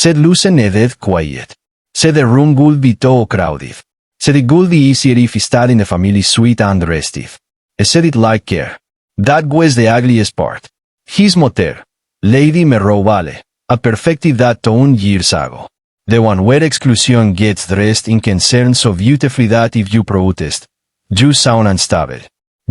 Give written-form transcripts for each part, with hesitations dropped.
Sed lucen edeth quiet. Sed the room guld be too crowded. Sed it guld be easier if he stayed in the family suite and rested. Sed it like care. That was the ugliest part. His mother, Lady me robale, a perfected that tone years ago. The one where exclusion gets dressed in concern so beautifully that if you protest, you sound unstable.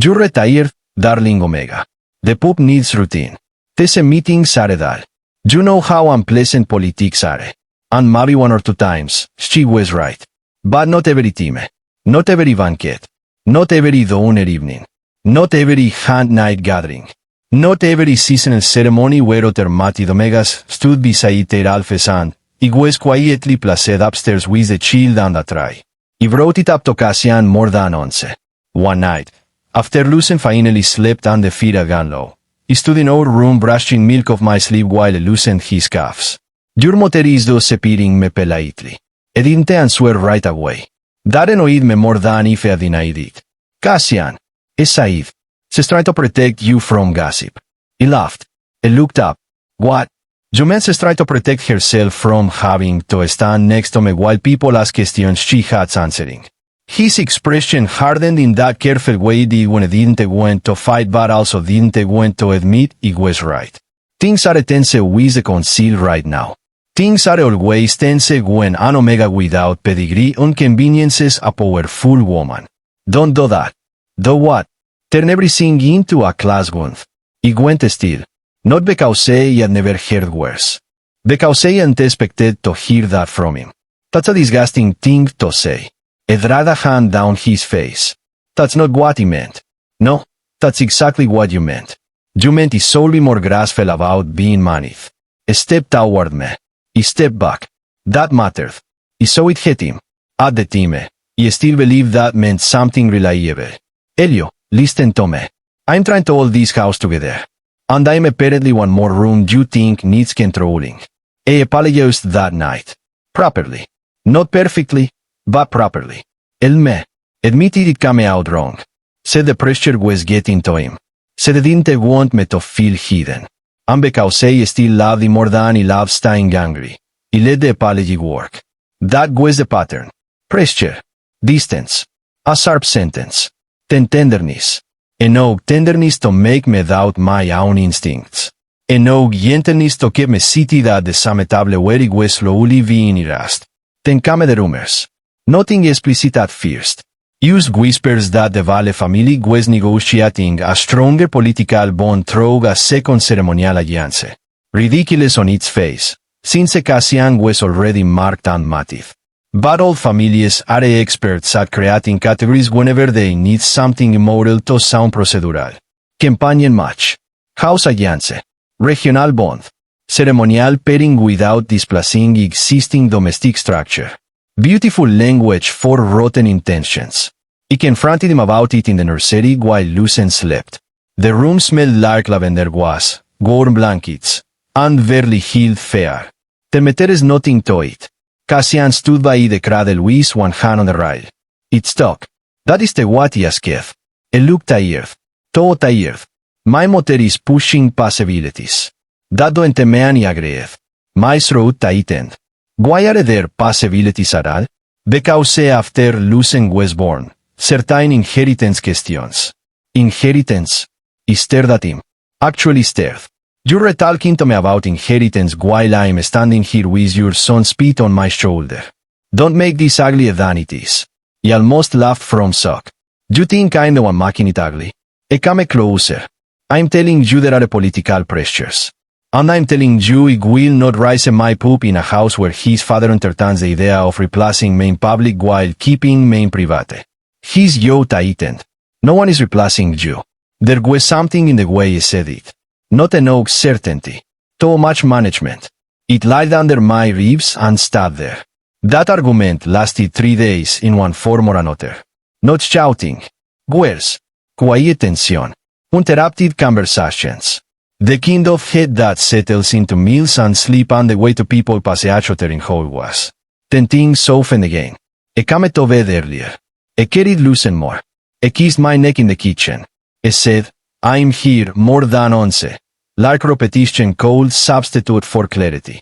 You retire, darling Omega. The pup needs routine. These meetings are dull. You know how unpleasant politics are. And maybe one or two times, she was right. But not every time. Not every banquet. Not every donor evening. Not every hand night gathering. Not every seasonal ceremony where other mated Omegas stood beside their Alphas and it was quietly placed upstairs with the child and a tray. He brought it up to Cassian more than once. One night, after Lucen finally slept and the feet again low, he stood in our room brushing milk off my sleeve while I loosened his cuffs. Your mother is disappearing me politely. I didn't answer right away. That annoyed me more than if I denied it. Cassian, Said, she's trying to protect you from gossip. He laughed. I looked up. What? You mean she's trying to protect herself from having to stand next to me while people ask questions she had answering. His expression hardened in that careful way did when I didn't want to fight but also didn't want to admit it was right. Things are tense with the conceal right now. Things are always tense when an Omega without pedigree inconveniences a powerful woman. Don't do that. Do what? Turn everything into a class gun. It went still. Not because I had never heard worse. Because I hadn't expected to hear that from him. That's a disgusting thing to say. He dragged a hand down his face. That's not what he meant. No, that's exactly what you meant. You meant he solely more graceful about being managed. He stepped toward me. He stepped back. That mattered. He saw it hit him. At the time, he still believed that meant something reliable. Elio, listen to me. I'm trying to hold this house together. And I'm apparently one more room you think needs controlling. I apologized that night. Properly. Not perfectly, but properly. Me admitted it came out wrong. Said the pressure was getting to him. Said he didn't want me to feel hidden. And because I still loved him more than he loved staying angry, he let the apology work. That was the pattern. Pressure. Distance. A sharp sentence. Then tenderness. Enough tenderness to make me doubt my own instincts. Enough gentleness to keep me seated at the same table where it was slowly being erased. Then came the rumors. Nothing explicit at first. Used whispers that the Vale family was negotiating a stronger political bond through a second ceremonial alliance. Ridiculous on its face, since Cassian was already marked and mative. But all families are experts at creating categories whenever they need something immoral to sound procedural. Companion match. House alliance. Regional bond. Ceremonial pairing without displacing existing domestic structure. Beautiful language for rotten intentions. He confronted him about it in the nursery while Lucen slept. The room smelled like lavender was, warm blankets, and Beverly Hills fare. There is nothing to it. Cassian stood by the cradle with one hand on the rail. It stuck. That is the what he asked. He looked tired. Too tired. My mother is pushing possibilities. That don't me any agreed. My throat tightened. Why are there possibilities at all? Because after Lucen was born, certain inheritance questions. Inheritance? He stared at him. Actually stared. You're talking to me about inheritance while I'm standing here with your son's feet on my shoulder. Don't make this ugly than it is. He almost laughed from shock. You think I'm the one making it ugly? Come closer. I'm telling you there are political pressures. And I'm telling you it will not raise my pup in a house where his father entertains the idea of replacing me in public while keeping me in private. His jaw tightened. No one is replacing you. There was something in the way he said it. Not enough certainty. Too much management. It lied under my ribs and stayed there. That argument lasted 3 days in one form or another. Not shouting. Words. Quiet tension. Interrupted conversations. The kind of head that settles into meals and sleep on the way to people passeachoter in how it was. Then things softened again. I came to bed earlier. I carried Lucen more. I kissed my neck in the kitchen. I said, I'm here more than once. Like repetition cold substitute for clarity.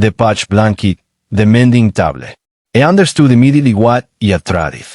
the patch blanket, the mending table. I understood immediately what I had tried.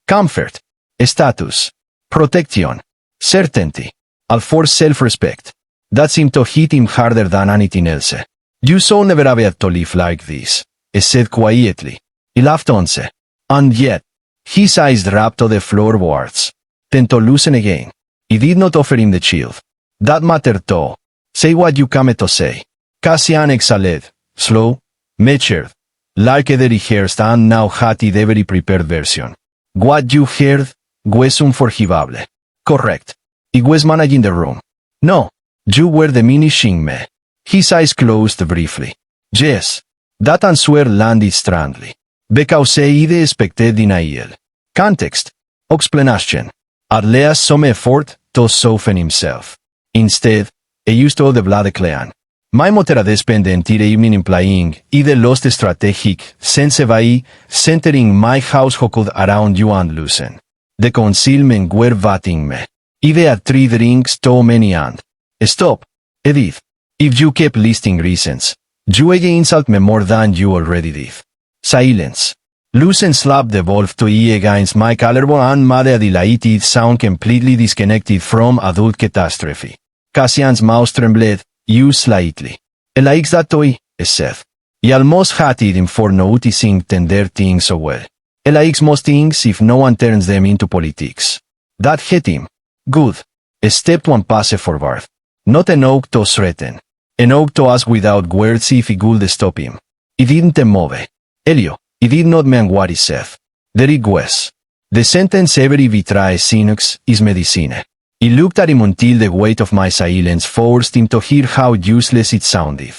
Comfort, status, protection, certainty, all for self-respect. That seemed to hit him harder than anything else. You shall never have to live like this, he said quietly. He laughed once, and yet, his eyes dropped to the floorboards. Then to loosen again. He did not offer him the shield. That mattered too. Say what you came to say. Cassian exhaled, slow, measured, like either he heard and now had it every prepared version. What you heard was unforgivable. Correct. He was managing the room. No, you were diminishing me. His eyes closed briefly. Yes. That answer landed strangely. Because I expected denial. Context. Explanation. At least some effort to soften himself. Instead, he used all the blood clan. My mother had spent the entire evening implying I lost strategic sense by centering my household around you and Lucen. The concealment were batting me. I had 3 drinks too many and... Stop, Edith. If you kept listing reasons, you would insult me more than you already did. Silence. Lucen slapped the valve to E against my collarbone and made a delighted sound completely disconnected from adult catastrophe. Cassian's mouth trembled, you slightly. He likes that toy, he said. He almost hated him for noticing tender things so well. He likes most things if no one turns them into politics. That hit him. Good. He stepped 1 pace forward. Not enough to threaten. Enough to ask without words if he could stop him. He didn't move. Elio, he did not mean what he said. There it was. The sentence every vitrae sinux is medicine. He looked at him until the weight of my silence forced him to hear how useless it sounded.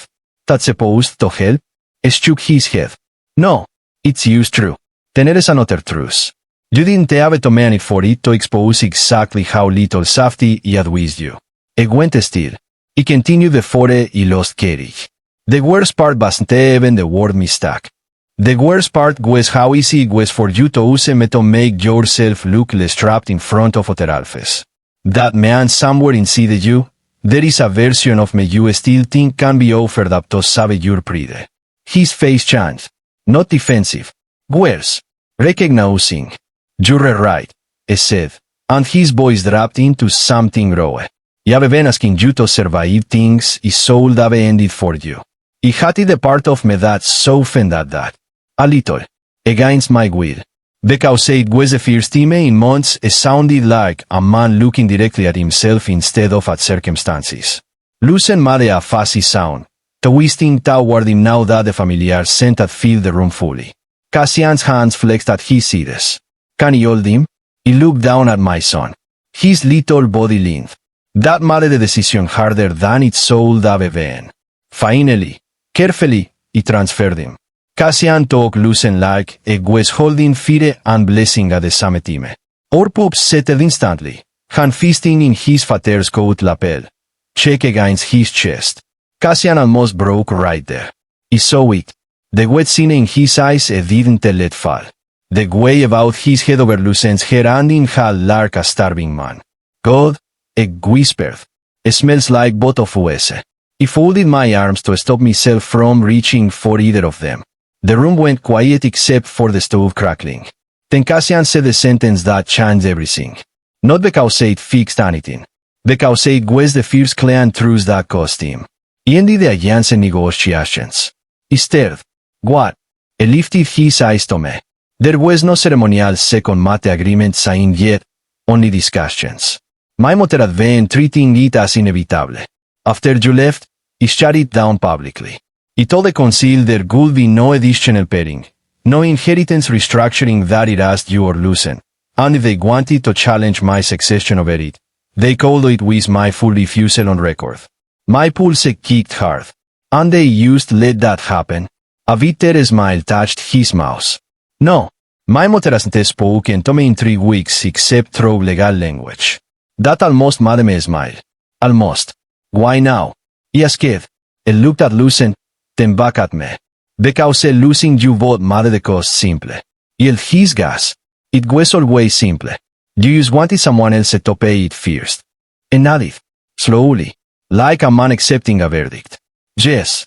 That's supposed to help? He shook his head. No, it's used true. Tener is another truth. You didn't have to mean it for it to expose exactly how little safety he had with you. He went still. He continued before he lost courage. The worst part wasn't even the word mistake. The worst part was how easy it was for you to use me to make yourself look less trapped in front of other alphas. That man somewhere inside you, there is a version of me you still think can be offered up to save your pride. His face changed. Not defensive. Worse. Recognizing. You're right, he said, and his voice dropped into something raw. I have been asking you to survive things I should have ended for you. I hated the part of me that softened at that. A little. Against my will. Because it was the first time in months it sounded like a man looking directly at himself instead of at circumstances. Lucen made a fussy sound, twisting toward him now that the familiar scent had filled the room fully. Cassian's hands flexed at his sides. Can you hold him? He looked down at my son. His little body leaned. That made the decision harder than it should have been. Finally, carefully, he transferred him. Cassian took Lucen like he was holding fire and blessing at the same time. Our pup settled instantly, hand fisting in his father's coat lapel, cheek against his chest. Cassian almost broke right there. He saw it. The wet sin in his eyes he didn't let fall. The way about his head over Lucen's hair ending had like a starving man. God, he whispered. It smells like both of us. I folded my arms to stop myself from reaching for either of them. The room went quiet except for the stove crackling. Then Cassian said the sentence that changed everything. Not because it fixed anything. Because it was the first clean truth that cost him. He ended the alliance negotiations. He stared. What? He lifted his eyes to me. There was no ceremonial second mate agreement signed yet, only discussions. My mother had been treating it as inevitable. After you left, he shut it down publicly. He told the council there could be no additional pairing, no inheritance restructuring that it asked you or Lucen, and if they wanted to challenge my succession over it, they could do it with my full refusal on record. My pulse kicked hard, and they used to let that happen. A bitter smile touched his mouth. No, my mother hasn't spoken to me in 3 weeks except through legal language. That almost made me smile. Almost. Why now? He asked. He looked at Lucen, then back at me. Because losing you both made the cost simple. Y his gas. It was always simple. You just wanted someone else to pay it first. He nodded. Slowly. Like a man accepting a verdict. Yes.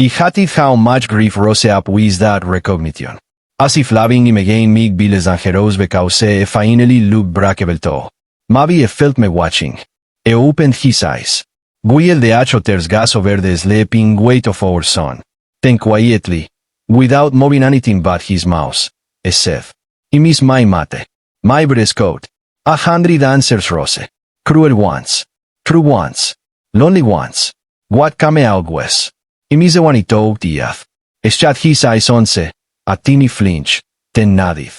I hated how much grief rose up with that recognition. As if loving him again mig biles dangeros because I finally looked brakevelto. Maybe he felt me watching. He opened his eyes. Guiel de achoters gas over the sleeping weight of our son. Then quietly, without moving anything but his mouth, he said, "I miss my mate. My breast coat. 100 answers rose. Cruel ones. True ones. Lonely ones. What came out was. I miss the one he told Diath. He shut his eyes once, a teeny flinch, then nodded.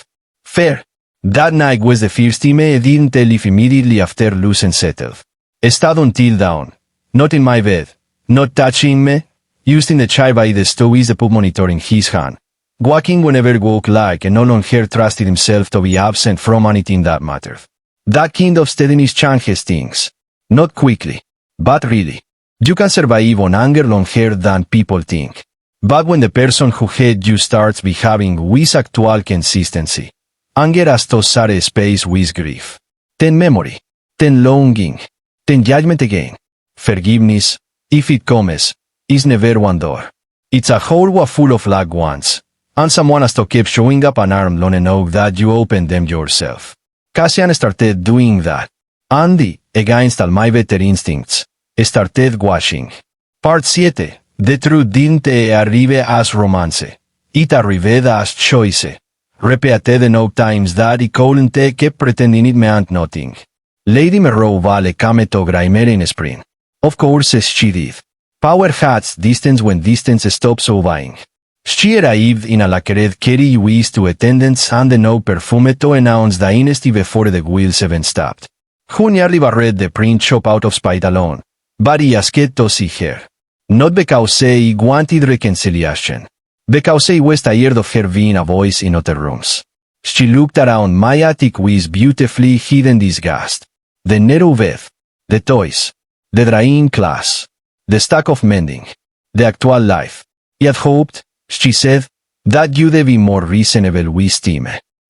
Fair. That night was the first time I didn't tell if immediately after losing settled. I stayed until dawn. Not in my bed. Not touching me. Using the chai by the stove with the pup monitor in his hand. Walking whenever woke like and no longer trusted himself to be absent from anything that mattered. That kind of steadiness changes things. Not quickly. But really. You can survive on anger longer than people think. But when the person who hates you starts behaving with actual consistency, anger has to share space with grief. Then memory. Then longing. Then judgment again. Forgiveness, if it comes, is never one door. It's a hole full of loved ones, and someone has to keep showing up an arm long enough that you open them yourself. Cassian started doing that. Andy, against all my better instincts, started watching. Part 7. The truth didn't arrive as romance. It arrived as choice. Repeated enough times that I couldn't keep pretending it meant nothing. Lady Merrow vale came to Grimer in spring. Of course she did. Power hats distance when distance stops obeying. She arrived in a lacquered carry with two attendants and no perfume to announce the dynasty before the wheels even stopped. Who nearly barred the print shop out of spite alone. But he asked to see her. Not because he wanted reconciliation. Because he was tired of her being a voice in other rooms. She looked around my attic with beautifully hidden disgust. The narrow bed. The toys. The drying class. The stack of mending. The actual life. He had hoped, she said, that you'd be more reasonable with time.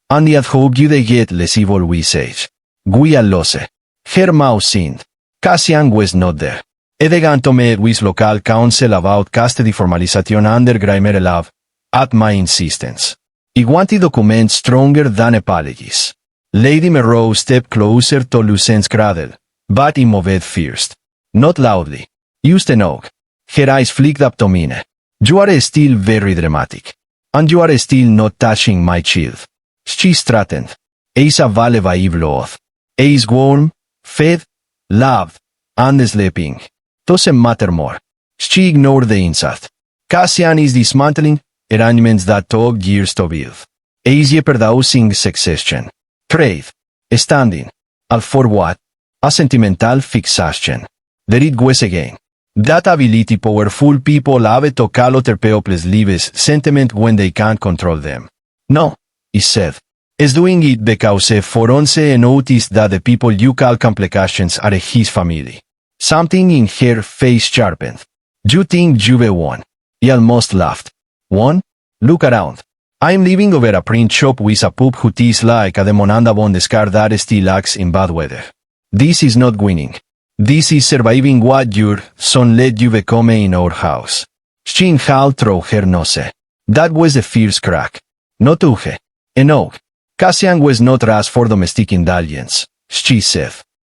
And he had hoped you'd get less evil with age. We all lost. Her mouth seemed. Cassian was not there. He began to meet with local council about custody formalization under Grimer Love, at my insistence. He wanted documents stronger than apologies. Lady Merrow stepped closer to Lucen's cradle, but he moved first. Not loudly. Used a knock. Her eyes flicked up to me. You are still very dramatic. And you are still not touching my child. She threatened. Is a vale blood. Is warm, fed, loved, and sleeping. Doesn't matter more. She ignored the insult. Cassian is dismantling arrangements that took years to build. Is jeopardizing succession. Trade. Standing. All for what? A sentimental fixation. There it goes again. That ability powerful people have to call other people's lives sentiment when they can't control them. No, he said. Is doing it because for once he noticed that the people you call complications are his family. Something in her face sharpened. You think you've won. He almost laughed. Won? Look around. I'm living over a print shop with a pup who tastes like a demonanda bondescar that still acts in bad weather. This is not winning. This is surviving what your son let you become in our house. She inhaled through her nose. That was the first crack. No tuge. Enough. Cassian was not rash for domestic indulgence, she said.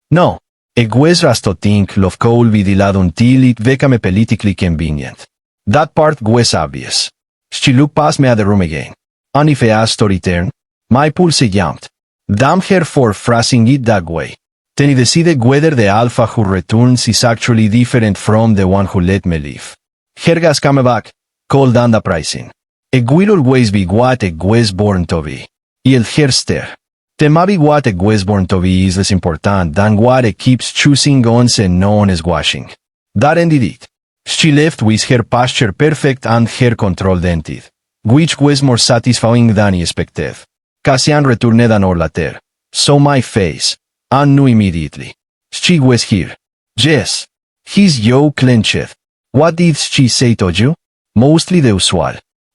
No. It was rash to think love could be delayed until it became politically convenient. That part was obvious. She looked past me at the room again. And if I asked to return, my pulse jumped. Damn her for phrasing it that way. Then he decided whether the Alfa who returns is actually different from the one who let me leave. Her gas came back, cold and uprising. It will always be what it was born to be. Y el her stare. Then maybe what it was born to be is less important than what it keeps choosing once and known as washing. That ended it. She left with her posture perfect and her control dented, which was more satisfying than I expected. Cassian returned an hour later. Saw my face. And knew immediately. She was here. Yes. His jaw clenched. What did she say to you? Mostly the usual.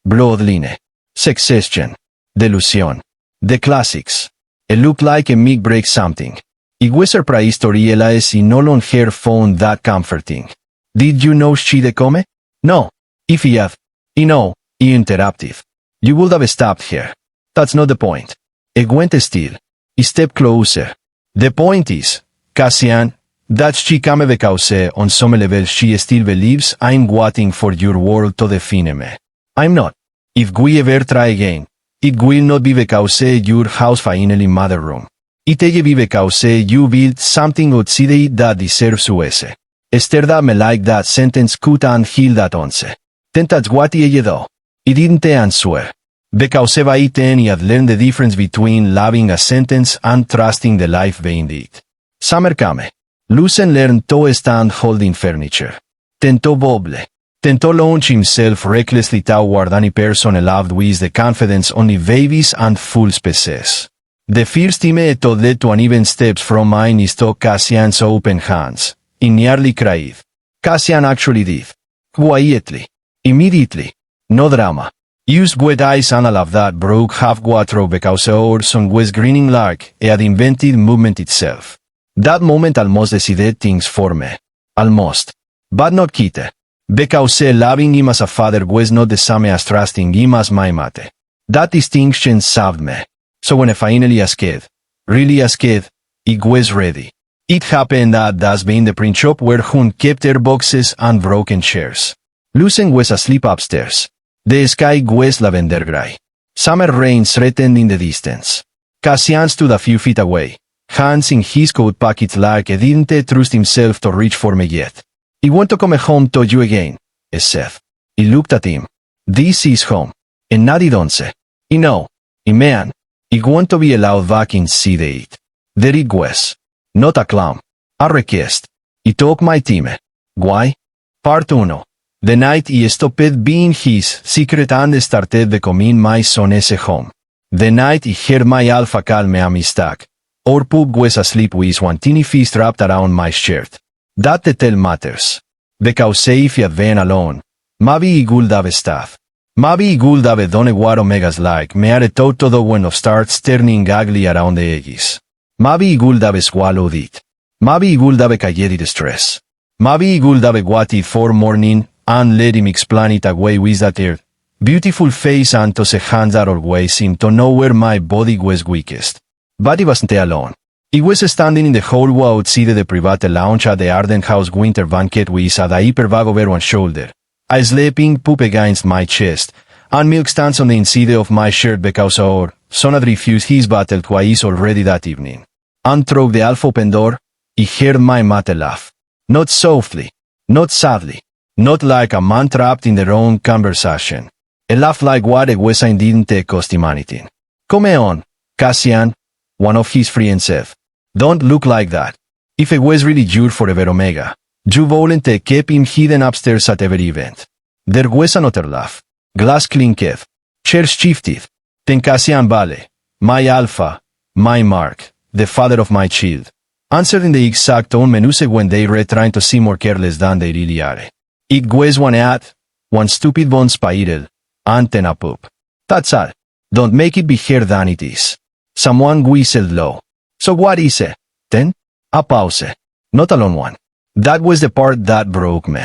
Bloodline. Succession. Delusion. The classics. It looked like a mig break something. It was surprised to realize he no longer found that comforting. Did you know she de come? No. If he had, he interrupted. You would have stopped here. That's not the point. He went still. He stepped closer. The point is, Cassian, that she came because on some level she still believes I'm waiting for your world to define me. I'm not. If we ever try again, it will not be because your house finally mother room. It will be because you built something outside that deserves us. Esther that me like that sentence could and heal that once. Then that's what he do. He didn't answer. Because by then he had learned the difference between loving a sentence and trusting the life behind it. Summer came. Lucen learned to stand holding furniture. Tentó bobble. Tentó launch himself recklessly toward any person he loved with the confidence only babies and fools possess. The first time it led to uneven steps from mine is to Cassian's open hands. He nearly cried. Cassian actually did. Quietly. Immediately. No drama. Used wet eyes and all of that broke half-water because Orson was grinning like he had invented movement itself. That moment almost decided things for me. Almost. But not Kite. Because loving him as a father was not the same as trusting him as my mate. That distinction saved me. So when I finally asked, really asked, it was ready. It happened that that's been the print shop where Hun kept their boxes and broken chairs. Lucen was asleep upstairs. The sky was lavender gray. Summer rain threatened in the distance. Cassian stood a few feet away, hands in his coat pockets like he didn't trust himself to reach for me yet. I want to come home to you again, he said. I looked at him. This is home. And not it once. I know. I mean, I want to be allowed back inside it. There it was. Not a clown. A request. I took my time. Why? Part 1. The night he stopped being his secret and started becoming my son's home. The night he heard my Alfa call me a mistake. Our pup was asleep with one tiny fist wrapped around my shirt. That detail matters. Because if he had been alone, maybe he would have stopped. Maybe he would have done what Omegas like me are taught to do when it starts turning ugly around the edges. Maybe he would have swallowed it. Maybe he would have called it stress. Maybe he would have waited for morning and let him explain it away with that beautiful face and those hands that always seemed to know where my body was weakest. But he wasn't alone. He was standing in the hallway outside the private lounge at the Arden House winter banquet with a diaper bag over one shoulder, a sleeping pup against my chest, and milk stands on the inside of my shirt because our son had refused his battle twice already that evening. And through the Alfa open door, he heard my mate laugh. Not softly, not sadly, not like a man trapped in their own conversation. A laugh like what it was I didn't cost him anything. Come on, Cassian, one of his friends said. Don't look like that. If it was really your forever Omega, you wouldn't keep him hidden upstairs at every event. There was another laugh. Glass clinked. Chairs shifted. Then Cassian Vale, my Alfa, my Mark, the father of my child, answered in the exact tone menuse when they were trying to seem more careless than they really are. It was one ad, one stupid bone spiral, and then a poop. That's all. Don't make it bigger than it is. Someone whistled low. So what is it, then? A pause. Not a long one. That was the part that broke me.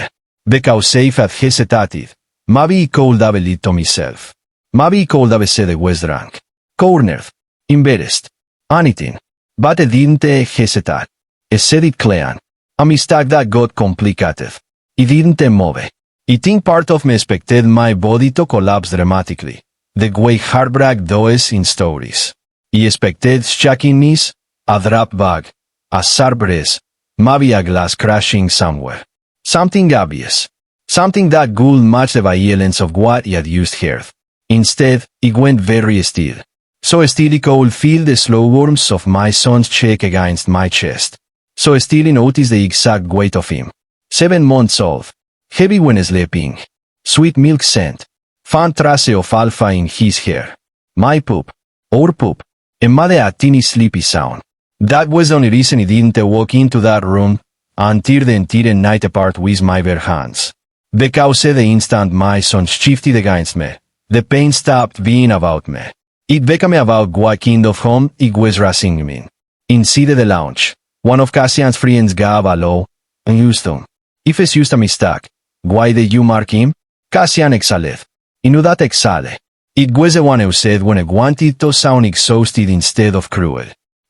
Because if I had hesitated, maybe I could have lied to myself. Maybe I could have said I was drunk. Cornered. Embarrassed. Anything. But I didn't hesitate. I said it clean. A mistake that got complicated. I didn't move. I think part of me expected my body to collapse dramatically, the way heartbreak does in stories. I expected shakiness, a drop bag, a sharp breeze, maybe a glass crashing somewhere. Something obvious. Something that could match the violence of what I had used here. Instead, it went very still. So still I could feel the slow warmth of my son's cheek against my chest. So still I noticed the exact weight of him. 7 months old. Heavy when sleeping. Sweet milk scent. Fan trace of Alfa in his hair. My poop. Our poop. And made a teeny sleepy sound. That was the only reason I didn't walk into that room and tear the entire night apart with my bare hands. Because the instant my son shifted against me, the pain stopped being about me. It became about what kind of home it was raising me in. Inside the lounge, one of Cassian's friends gave a low, Houston. If it's just a mistake, why did you mark him? Cassian exhaled. Inudat exhale. It was the one who said when I wanted to sound exhausted instead of cruel.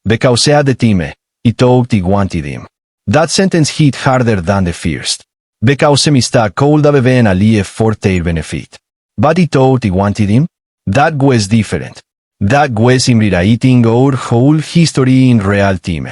Becausea de time, I thought I wanted him. That sentence hit harder than the first. Because mista cold have been a lief for their benefit. But I thought I wanted him? That was different. That was in rewriting our whole history in real time.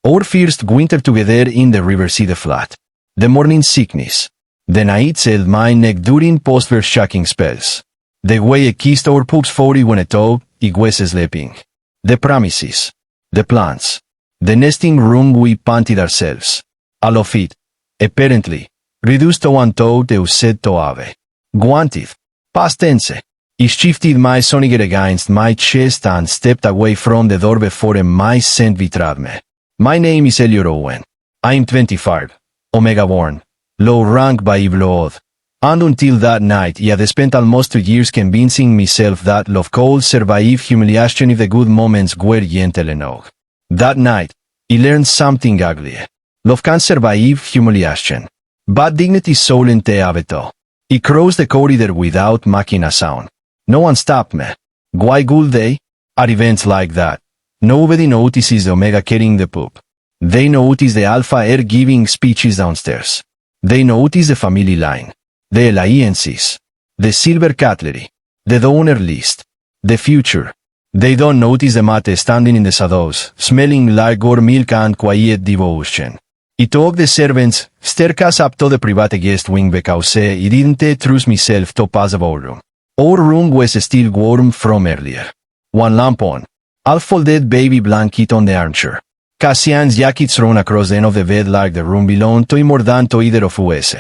Our first winter together in the Riverside flat. The morning sickness. The nights held my neck during post-birth shocking spells. The way I kissed our pups 40 when I thought I was sleeping. The promises. The plans. The nesting room we painted ourselves. All of it, apparently, reduced to one thought I said to have. Wanted. Past tense. I shifted my sonniger against my chest and stepped away from the door before my scent betrayed me. My name is Elliot Owen. I'm 25. Omega born. Low rank by blood. And until that night I had spent almost 2 years convincing myself that love could survive humiliation if the good moments were gentle enough. That night, I learned something ugly. Love can survive humiliation. But dignity solente aveto. I crossed the corridor without making a sound. No one stopped me. Why would they? At events like that, nobody notices the Omega carrying the poop. They notice the Alpha air giving speeches downstairs. They notice the family line, the alliances, the silver cutlery, the donor list, the future. They don't notice the mate standing in the shadows, smelling like gourd milk and quiet devotion. I took the servants staircase up to the private guest wing because I didn't trust myself to pass the ballroom. Our room was still warm from earlier. One lamp on. A folded baby blanket on the armchair. Cassian's jacket thrown across the end of the bed like the room belonged to him more than to either of us.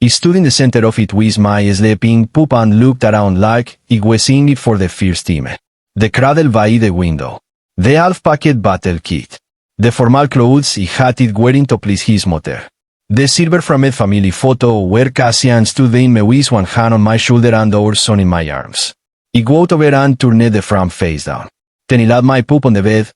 I stood in the center of it with my sleeping pup and looked around like I was in it for the first time. The cradle by the window. The half-packed battle kit. The formal clothes he had it wearing to please his mother. The silver-framed family photo where Cassian stood behind me with one hand on my shoulder and our son in my arms. I walked over and turned the front face down. Then I laid my pup on the bed,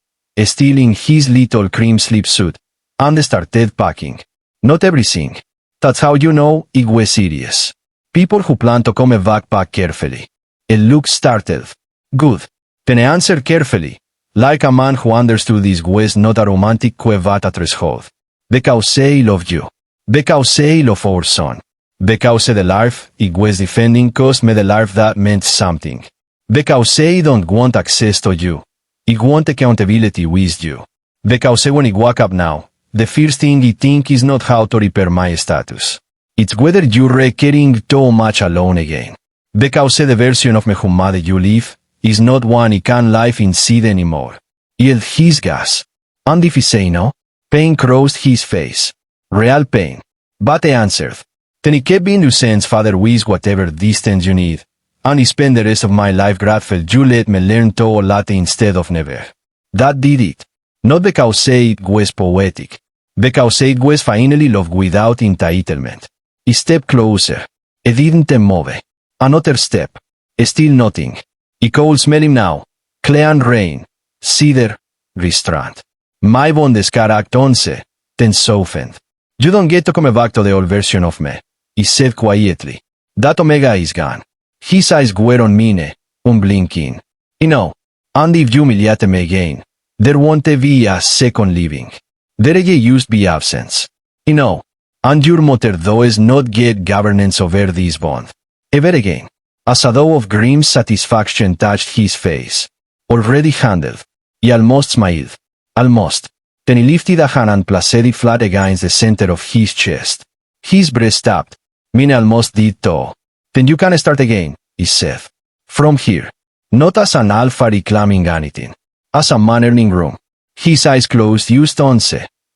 still in his little cream sleep suit, and started packing. Not everything. That's how you know it was serious. People who plan to come back pack carefully. It looked startled. Good. Then I answered carefully, like a man who understood this was not a romantic quevat at threshold. Because I love you. Because I love our son. Because the life I was defending cost me the life that meant something. Because I don't want access to you. I want accountability with you. Because when I wake up now, the first thing I think is not how to repair my status. It's whether you're caring too much alone again. Because the version of me who made you live is not one I can live inside anymore. I held his gas. And if I say no, pain crossed his face. Real pain. But I answered. Then I kept being Lucen's father with whatever distance you need. And I spent the rest of my life grateful you let me learn to latte instead of never. That did it. Not because it was poetic. Because it was finally love without entitlement. I stepped closer. I didn't move. Another step. Still nothing. I could smell him now. Clay and rain. Cedar. Restraint. My bondes act 11. Then softened. You don't get to come back to the old version of me. He said quietly. That Omega is gone. His eyes were on mine, unblinking. You know, and if you humiliate me again, there won't be a second living. There used be absence. You know, and your mother does not get governance over this bond. Ever again. A shadow of grim satisfaction touched his face. Already handled. He almost smiled. Almost. Then he lifted a hand and placed it flat against the center of his chest. His breast tapped. Mine almost did too. Then you can start again, he said. From here. Not as an alpha reclaiming anything. As a man-earning room. His eyes closed just once.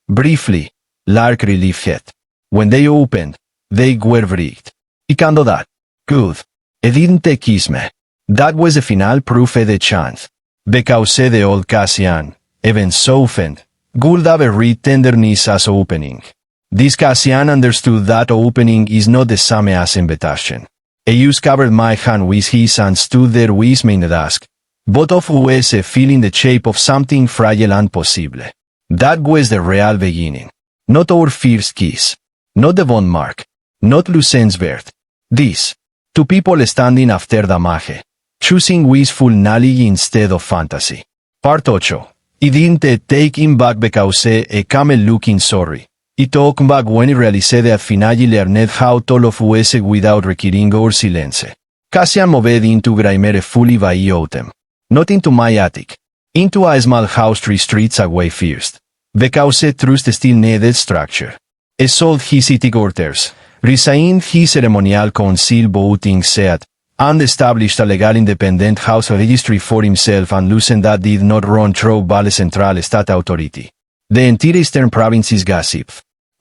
Briefly. Like relief hit. When they opened, they were bricked. I can do that. Good. He didn't kiss me. That was the final proof of the chant. Because the old Cassian, even softened, would have read tenderness as opening. This Cassian understood that opening is not the same as invitation. I just covered my hand with his and stood there with me in the dusk. Both of us feeling the shape of something fragile and possible. That was the real beginning. Not our first kiss. Not the bond mark. Not Lucen's birth. This. To people standing after the mage. Choosing wishful knowledge instead of fantasy. Part 8. I didn't take him back because a camel looking sorry. I took him back when I realized that finally learned how to love us without requiring our silence. Cassian moved into Graimere fully by autumn. Not into my attic. Into a small house 3 streets away first. Because trust still needed structure. I sold his city quarters. Resigned his ceremonial council voting set. And established a legal independent house registry for himself and loosened that did not run through Valle Central State Authority. The entire eastern provinces gossip.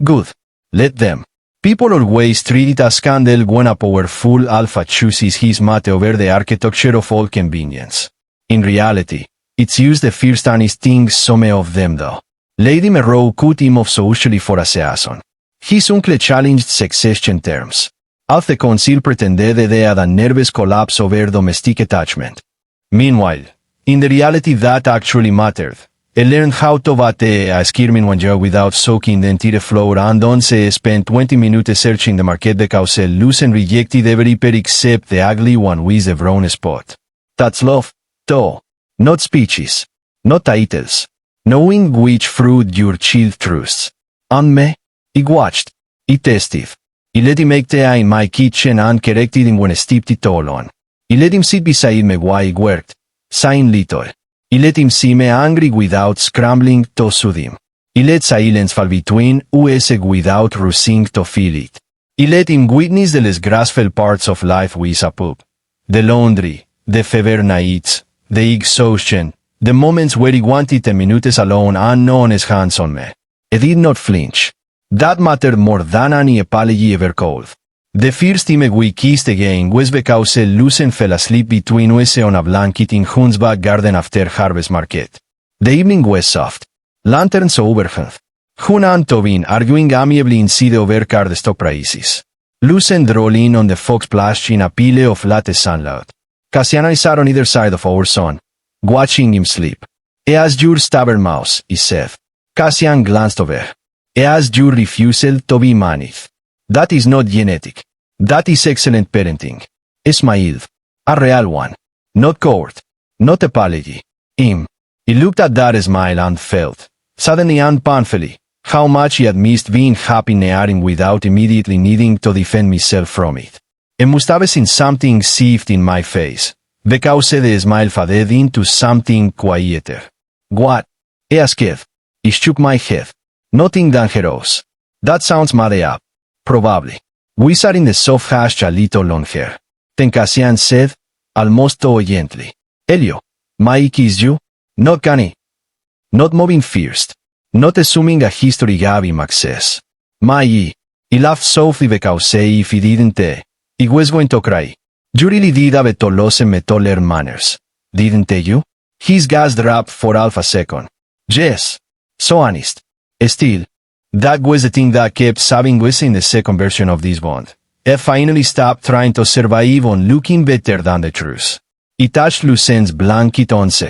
Good. Let them. People always treat it as scandal when a powerful Alfa chooses his mate over the architecture of all convenience. In reality, it's used the first honest things some of them though. Lady Merrow cut him off socially for a season. His uncle challenged succession terms. Half the council pretended they had a nervous collapse over domestic attachment. Meanwhile, in the reality that actually mattered, I learned how to bate a skirming one job without soaking the entire floor and once spent 20 minutes searching the market because Lucen rejected every pair except the ugly one with the brown spot. That's love, though. Not speeches. Not titles. Knowing which fruit your child trusts. And me? I watched. I tested. I let him make tea in my kitchen and corrected him when I stepped it all on. I let him sit beside me while I worked, sighing little. I let him see me angry without scrambling to soothe him. I let silence fall between us without rushing to fill it. I let him witness the less graceful parts of life with a pup. The laundry, the fever nights, the exhaustion, the moments where he wanted 10 minutes alone and no honest hands on me. I did not flinch. That mattered more than any apology ever could. The first time we kissed again was because Lucen fell asleep between us on a blanket in Huntsback Garden after Harvest Market. The evening was soft. Lanterns overhead. Hun and Tobin arguing amiably instead over card stock prices. Lucen drooling on the fox splash in a pile of latte sunlight. Cassian and I sat on either side of our son, watching him sleep. As your stubborn mouse, he said. Cassian glanced over. As your refusal to be managed. That is not genetic. That is excellent parenting. Smile. A real one. Not court. Not apology. Him. He looked at that smile and felt, suddenly and painfully, how much he had missed being happy near him without immediately needing to defend myself from it. I must have seen something shift in my face, because the smile faded into something quieter. What? I asked. He shook my head. Nothing dangerous. That sounds made up. Probably. We sat in the soft hash a little longer. Then Cassian said, almost too gently. Elio, may I kiss you? Not canny. Not moving first. Not assuming a history gave him access. May I? He laughed softly because if he didn't, he was going to cry. You really did have to lose me to learn manners. Didn't you? His gas dropped for half a second. Yes. So honest. Still, that was the thing that kept saving us in the second version of this bond. I finally stopped trying to survive on looking better than the truth. I touched Lucen's blanket once,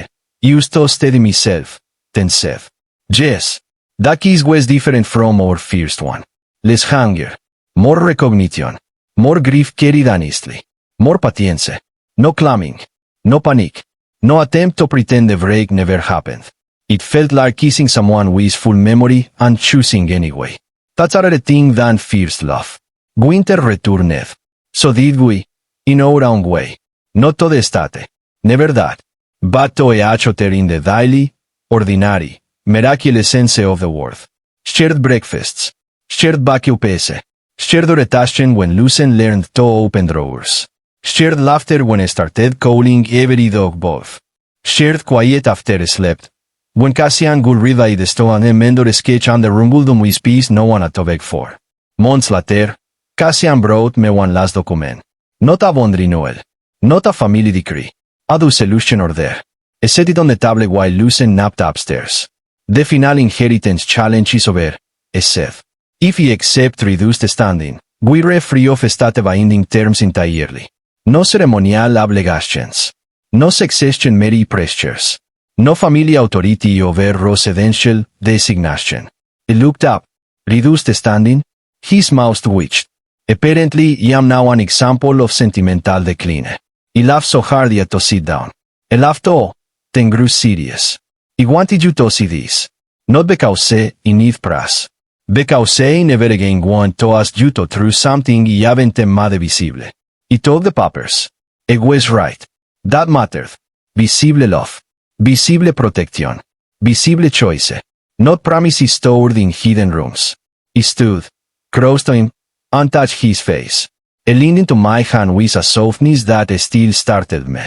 used to steady myself, then said, yes, that kiss was different from our first one. Less hunger, more recognition, more grief carried honestly, more patience, no clamming, no panic, no attempt to pretend the break never happened. It felt like kissing someone with full memory and choosing anyway. That's a rare thing than first love. Winter returned. So did we. In our own way. Not to the state. Never that. But to each other in the daily, ordinary, miraculous sense of the word. Shared breakfasts. Shared backups. Shared orientation when Lucen learned to open drawers. Shared laughter when I started calling every dog both. Shared quiet after I slept. When Cassian could read by the stone and Mendor sketch on the rumbled with peace no one had to beg for. Months later, Cassian brought me one last document. Not a boundary Noel. Not a family decree. A dissolution order. I set it on the table while Lucen napped upstairs. The final inheritance challenge is over, I said. If he accepts reduced standing, we're free of state binding terms entirely. No ceremonial obligations. No succession merit pressures. No family authority over residential designation. He looked up. Reduced standing? His mouth twitched. Apparently, I am now an example of sentimental decline. I laughed so hard I had to sit down. I laughed all, then grew serious. I wanted you to see this. Not because I need praise. Because I never again want to ask you to through something I haven't made visible. I told the papers. I was right. That mattered. Visible love. Visible protection. Visible choice. Not promises stored in hidden rooms. I stood, crossed him, and touched his face. I leaned into my hand with a softness that still startled me.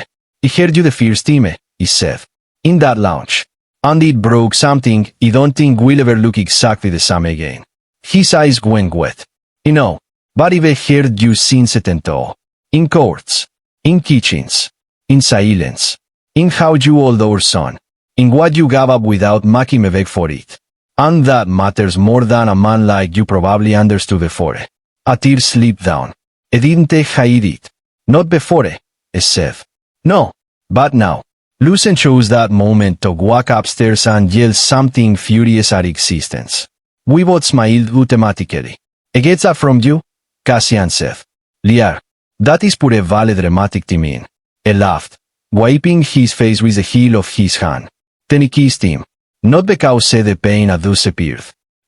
I heard you the first time, he said. In that lounge. And it broke something I don't think we'll ever look exactly the same again. His eyes went wet. I know, but I've heard you since it and all. In courts. In kitchens. In silence. In how you hold our son. In what you gave up without making me beg for it. And that matters more than a man like you probably understood before. A tear slipped down. I didn't hide it. Not before, I said. No, but now. Lucen chose that moment to walk upstairs and yell something furious at existence. We both smiled automatically. I get that from you? Cassian said. Liar. That is pure vale dramatic to mean. I laughed, wiping his face with the heel of his hand. Then I kissed him. Not because the pain had disappeared.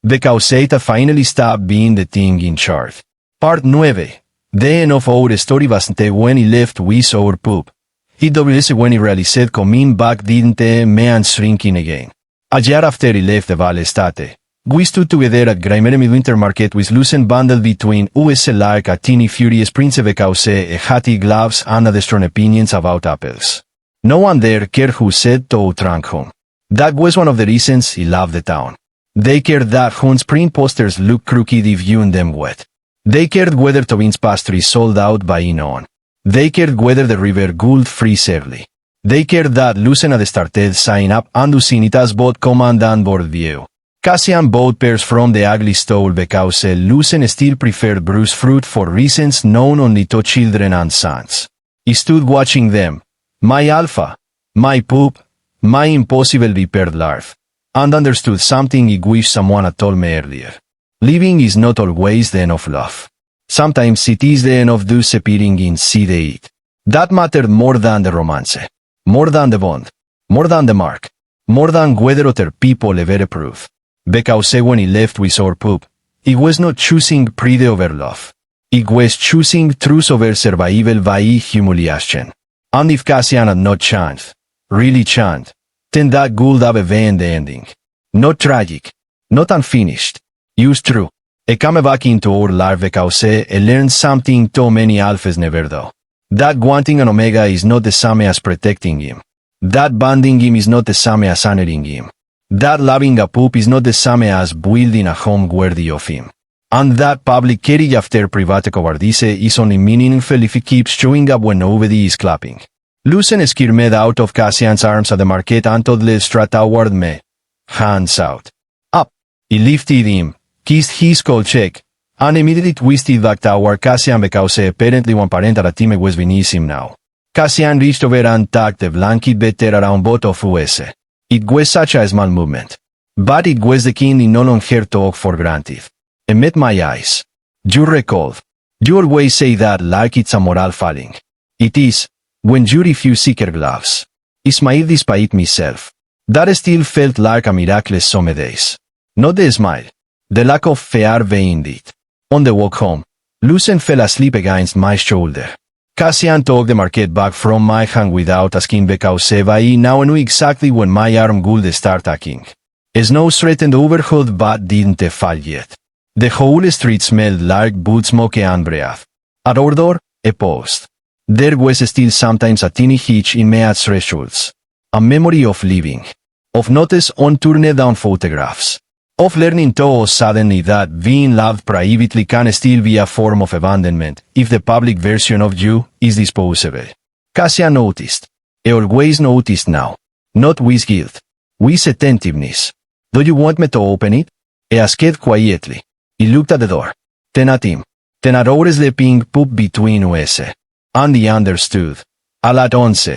Because it had finally stopped being the thing in charge. Part 9. The end of our story wasn't when he left with our pup. It was when he realized coming back didn't mean shrinking again. A year after he left the Valley State, we stood together at Grimer Midwinter Market with Lucen bundled between us like a teeny furious prince because he had gloves and a strong opinions about apples. No one there cared who said to trunk home. That was one of the reasons he loved the town. They cared that Hunt's print posters looked crooked if you and them wet. They cared whether Tobin's pastry sold out by on. They cared whether the river could freeze early. They cared that Lucen had started sign up and Lucinitas bought command and board view. Cassian bought pears from the ugly stall because Lucen still preferred bruised fruit for reasons known only to children and sons. He stood watching them. My Alfa. My pup. My impossible prepared larve. And understood something I wish someone had told me earlier. Living is not always the end of love. Sometimes it is the end of disappearing in see the it. That mattered more than the romance. More than the bond. More than the mark. More than whether other people ever approve. Because when he left with our pup, he was not choosing pride over love. He was choosing truth over survival by humiliation. And if Cassian had not changed, really changed, then that would have been the ending. Not tragic. Not unfinished. Used true. I came back into our life because I learned something too many alphas never do. That wanting an omega is not the same as protecting him. That banding him is not the same as honoring him. That loving a pup is not the same as building a home worthy of him. And that public carry after private cowardice is only meaningful if he keeps showing up when nobody is clapping. Lucen skirmed out of Cassian's arms at the market and toddled straight toward me. Hands out. Up. He lifted him, kissed his cold cheek, and immediately twisted back toward Cassian because apparently one parent at a team was beneath him now. Cassian reached over and tucked the blanket better around both of us. It was such a small movement. But it was the kind he no longer took for granted. I met my eyes. You recalled. You always say that like it's a moral failing. It is, when you refuse seeker gloves. I smiled despite myself. That still felt like a miracle some days. Not the smile. The lack of fear behind it. On the walk home, Lucen fell asleep against my shoulder. Cassian took the market back from my hand without asking because I now knew exactly when my arm would start aching. Snow threatened overhead but didn't fall yet. The whole street smelled like boot smoke and breath. At our door, I paused. There was still sometimes a teeny hitch in my thresholds. A memory of living. Of notice on turned down photographs. Of learning to suddenly that being loved privately can still be a form of abandonment if the public version of you is disposable. Cassian noticed. I always noticed now. Not with guilt. With attentiveness. Do you want me to open it? I asked quietly. He looked at the door. Then at him. Then at our sleeping pup between us. And he understood. All at once.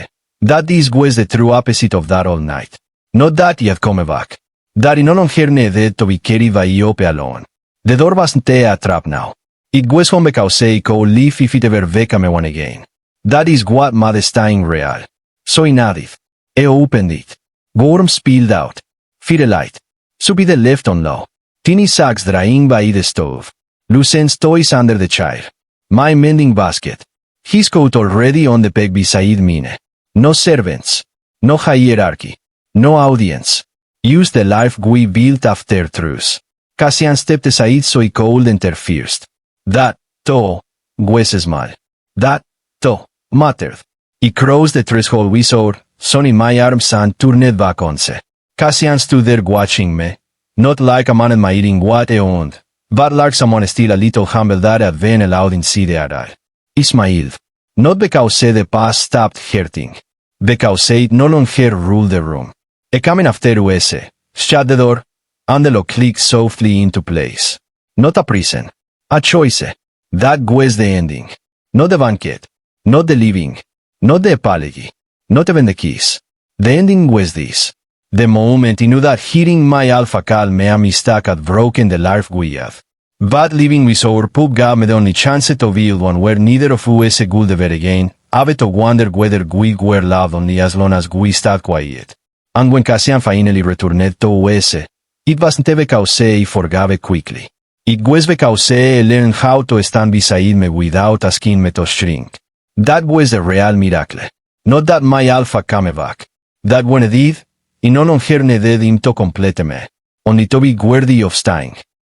That this was the true opposite of that all night. Not that he had come back. That he no longer needed to be carried by Iope alone. The door wasn't a trap now. It was hon bekausei ko lief ifite verveka me one again. That is what made staying real. So inadith. Eo upendit. Gorm spilled out. Fidelite. Subide left on low. Tiny sacks drying by the stove. Loose toys under the chair. My mending basket. His coat already on the peg beside mine. No servants. No hierarchy. No audience. Use the life we built after truth. Cassian stepped aside so he could enter first. That, to, was small. That, to, mattered. He crossed the threshold we saw, son in my arms and turned back on se. Cassian stood there watching me, not like a man admiring what I owned, but like someone still a little humble that had been allowed in see the aral. Ismail. Not because the past stopped hurting. Because it no longer ruled the room. A coming after us, shut the door, and the lock clicked softly into place. Not a prison. A choice. That was the ending. Not the banquet. Not the leaving. Not the apology. Not even the kiss. The ending was this. The moment I knew that hearing my Alfa call me a mistake had broken the life we had. But living with our pup gave me the only chance to build one where neither of us could ever again have to wonder whether we were loved only as long as we stayed quiet. And when Cassian finally returned to us, it wasn't because I forgave quickly. It was because I learned how to stand beside me without asking me to shrink. That was the real miracle. Not that my Alfa came back. That when it did, I no longer needed him to complete me, only to be worthy of staying.